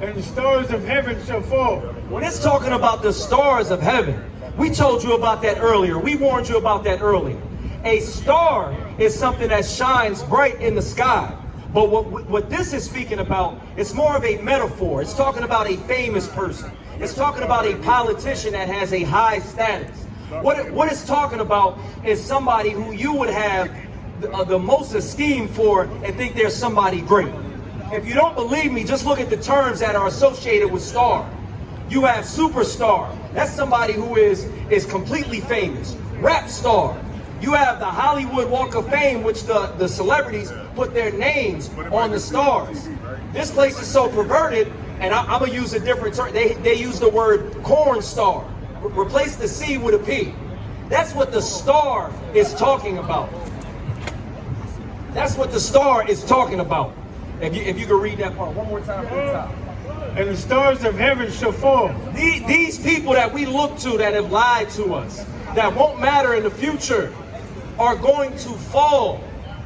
and the stars of heaven shall fall. When it's talking about the stars of heaven, we told you about that earlier. We warned you about that earlier. A star is something that shines bright in the sky. But what this is speaking about, it's more of a metaphor. It's talking about a famous person. It's talking about a politician that has a high status. What it's talking about is somebody who you would have the most esteem for and think they're somebody great. If you don't believe me, just look at the terms that are associated with star. You have superstar. That's somebody who is completely famous. Rap star. You have the Hollywood Walk of Fame, which the celebrities put their names on the stars. This place is so perverted, and I'm going to use a different term. They use the word corn star. Replace the C with a P. That's what the star is talking about. That's what the star is talking about. If you could read that part one more time from the top. And the stars of heaven shall fall. These people that we look to that have lied to us, that won't matter in the future, are going to fall.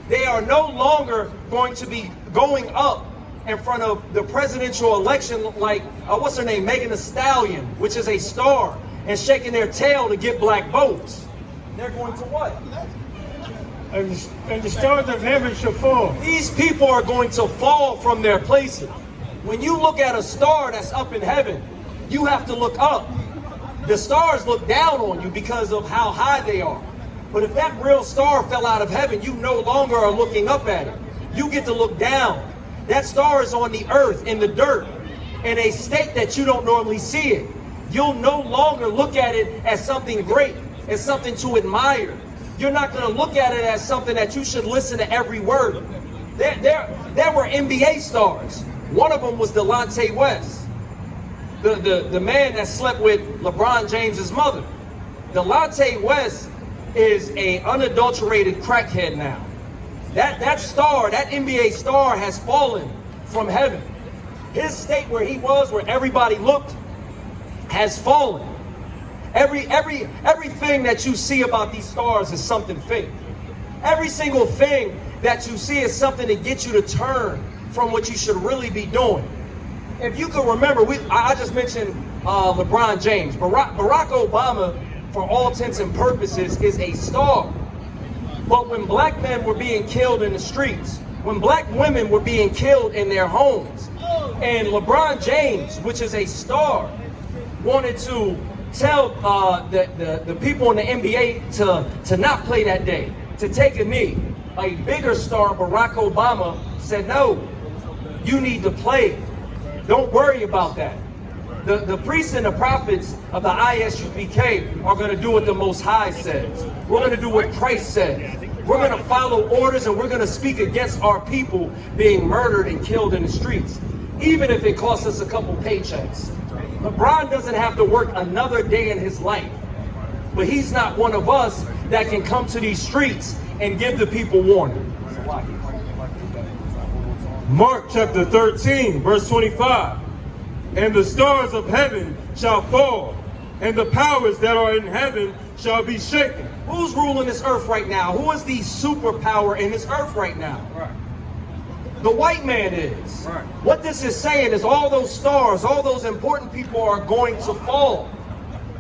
They are no longer going to be going up in front of the presidential election like, what's her name, Megan Thee Stallion, which is a star, and shaking their tail to get black votes. They're going to what? And the stars of heaven shall fall. These people are going to fall from their places. When you look at a star that's up in heaven, you have to look up. The stars look down on you because of how high they are. But if that real star fell out of heaven, you no longer are looking up at it. You get to look down. That star is on the earth, in the dirt, in a state that you don't normally see it. You'll no longer look at it as something great, as something to admire. You're not going to look at it as something that you should listen to every word. There were NBA stars. One of them was Delonte West, the man that slept with LeBron James's mother. Delonte West is a unadulterated crackhead now. That star, that NBA star, has fallen from heaven. His state where he was, where everybody looked, has fallen. Everything that you see about these stars is something fake. Every single thing that you see is something to get you to turn from what you should really be doing. If you could remember, I just mentioned LeBron James. Barack Obama, for all intents and purposes, is a star. But when black men were being killed in the streets, when black women were being killed in their homes, and LeBron James, which is a star, wanted to tell the people in the NBA to not play that day, to take a knee, a bigger star, Barack Obama, said, no, you need to play. Don't worry about that. The priests and the prophets of the ISUPK are going to do what the Most High says. We're going to do what Christ said. We're going to follow orders, and we're going to speak against our people being murdered and killed in the streets, even if it costs us a couple paychecks. LeBron doesn't have to work another day in his life, but he's not one of us that can come to these streets and give the people warning. Mark chapter 13, verse 25. And the stars of heaven shall fall, and the powers that are in heaven shall be shaken. Who's ruling this earth right now? Who is the superpower in this earth right now? Right. The white man is. Right. What this is saying is all those stars, all those important people are going to fall.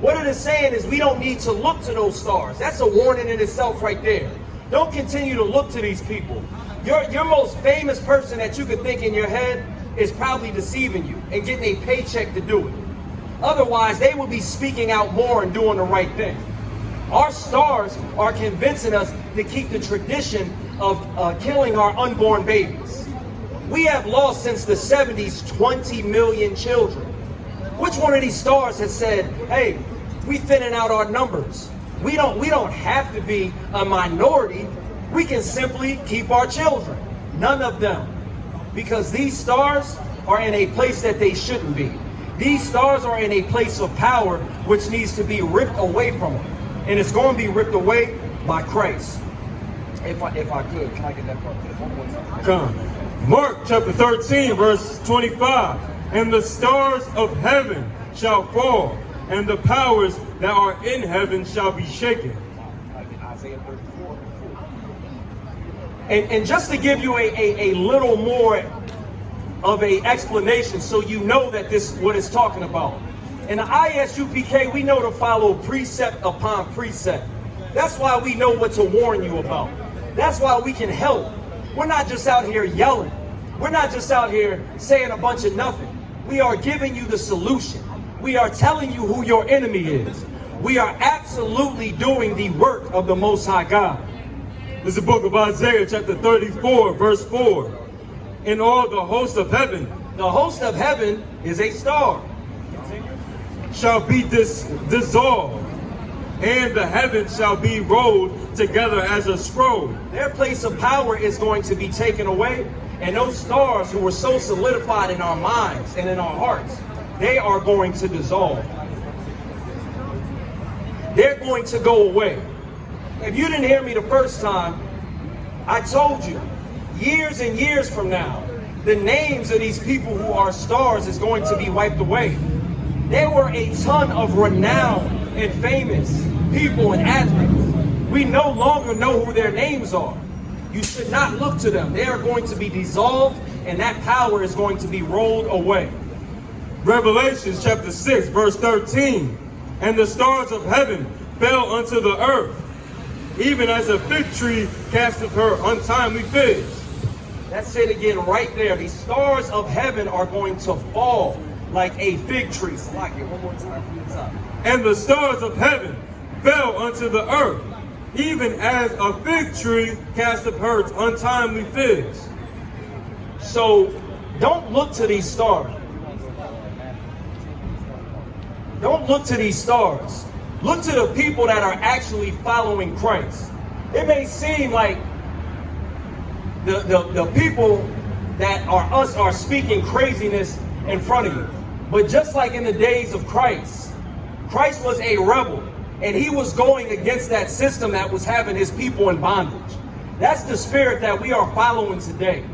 What it is saying is we don't need to look to those stars. That's a warning in itself right there. Don't continue to look to these people. Your most famous person that you could think in your head is probably deceiving you and getting a paycheck to do it. Otherwise, they will be speaking out more and doing the right thing. Our stars are convincing us to keep the tradition of killing our unborn babies. We have lost since the 70s 20 million children. Which one of these stars has said, hey, we thinning out our numbers? We don't have to be a minority. We can simply keep our children. None of them. Because these stars are in a place that they shouldn't be. These stars are in a place of power which needs to be ripped away from them. And it's going to be ripped away by Christ. If I could, can I get that part one more time? Come. Mark chapter 13, verse 25. And the stars of heaven shall fall, and the powers that are in heaven shall be shaken. Isaiah 34. And just to give you a little more of a explanation so you know that this what it's talking about. In the ISUPK, we know to follow precept upon precept. That's why we know what to warn you about. That's why we can help. We're not just out here yelling. We're not just out here saying a bunch of nothing. We are giving you the solution. We are telling you who your enemy is. We are absolutely doing the work of the Most High God. This is the book of Isaiah, chapter 34, verse 4. In all the host of heaven, The host of heaven is a star. shall be dissolved, and the heavens shall be rolled together as a scroll. Their place of power is going to be taken away, and those stars who were so solidified in our minds and in our hearts, they are going to dissolve. They're going to go away. If you didn't hear me the first time, I told you, years and years from now, the names of these people who are stars is going to be wiped away. There were a ton of renowned and famous people and athletes. We no longer know who their names are. You should not look to them. They are going to be dissolved, and that power is going to be rolled away. Revelation chapter 6, verse 13. And the stars of heaven fell unto the earth, even as a fig tree casteth her untimely figs. That's it again right there. The stars of heaven are going to fall like a fig tree. Slack it one more time from the top. And the stars of heaven fell unto the earth, even as a fig tree casteth her untimely figs. So don't look to these stars. Don't look to these stars. Look to the people that are actually following Christ. It may seem like the people that are us are speaking craziness in front of you. But just like in the days of Christ, Christ was a rebel, and he was going against that system that was having his people in bondage. That's the spirit that we are following today.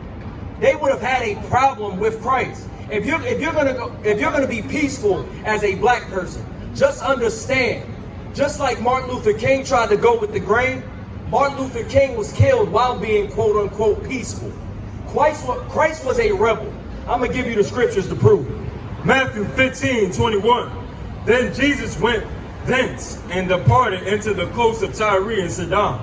They would have had a problem with Christ. If you're gonna be peaceful as a black person, just understand, just like Martin Luther King tried to go with the grain, Martin Luther King was killed while being quote unquote peaceful. Christ was a rebel. I'm gonna give you the scriptures to prove it. Matthew 15:21. Then Jesus went thence and departed into the coast of Tyre and Sidon.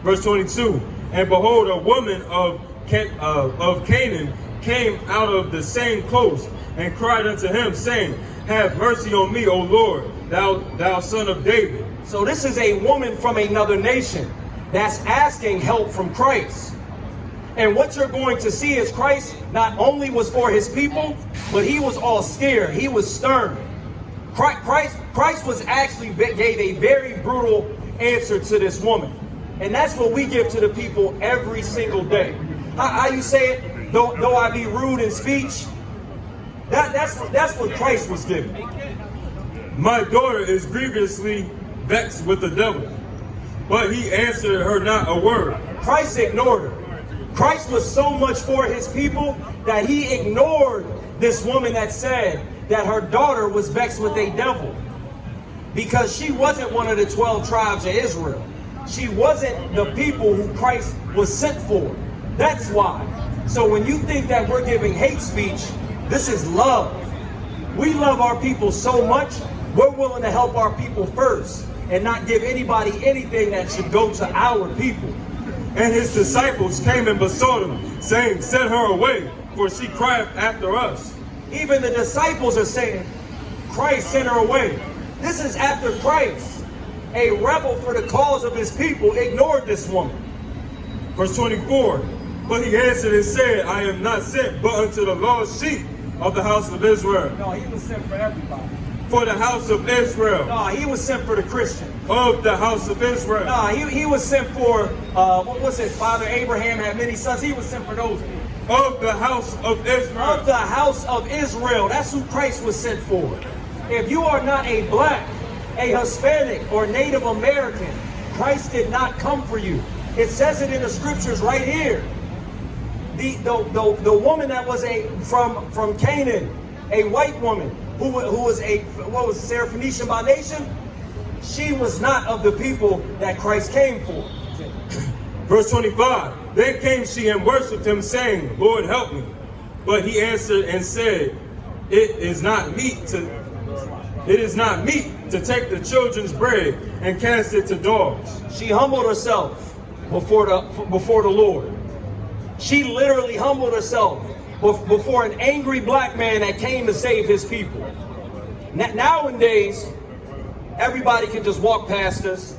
Verse 22. And behold, a woman of Canaan came out of the same coast and cried unto him, saying, Have mercy on me, O Lord, thou son of David. So this is a woman from another nation that's asking help from Christ. And what you're going to see is Christ not only was for his people, but he was austere. He was stern. Christ was actually gave a very brutal answer to this woman. And that's what we give to the people every single day. How you say it? Though I be rude in speech, that's what Christ was giving. My daughter is grievously vexed with the devil. But he answered her not a word. Christ ignored her. Christ was so much for his people that he ignored this woman that said that her daughter was vexed with a devil, because she wasn't one of the 12 tribes of Israel. She wasn't the people who Christ was sent for. That's why. So when you think that we're giving hate speech, this is love. We love our people so much, we're willing to help our people first and not give anybody anything that should go to our people. And his disciples came and besought him, saying, Send her away, for she crieth after us. Even the disciples are saying, Christ sent her away. This is after Christ, a rebel for the cause of his people, ignored this woman. Verse 24. But he answered and said, I am not sent but unto the lost sheep of the house of Israel. No, he was sent for everybody. For the house of Israel. No, he was sent for the Christian. Of the house of Israel. No, he was sent for, what was it? Father Abraham had many sons. He was sent for those people. Of the house of Israel. Of the house of Israel. That's who Christ was sent for. If you are not a black, a Hispanic, or Native American, Christ did not come for you. It says it in the scriptures right here. The woman that was from Canaan, a white woman who was Syrophoenician by nation, she was not of the people that Christ came for. Verse 25. Then came she and worshipped him, saying, Lord, help me. But he answered and said, It is not meet to take the children's bread and cast it to dogs. She humbled herself before the Lord. She literally humbled herself before an angry black man that came to save his people. Nowadays, everybody can just walk past us.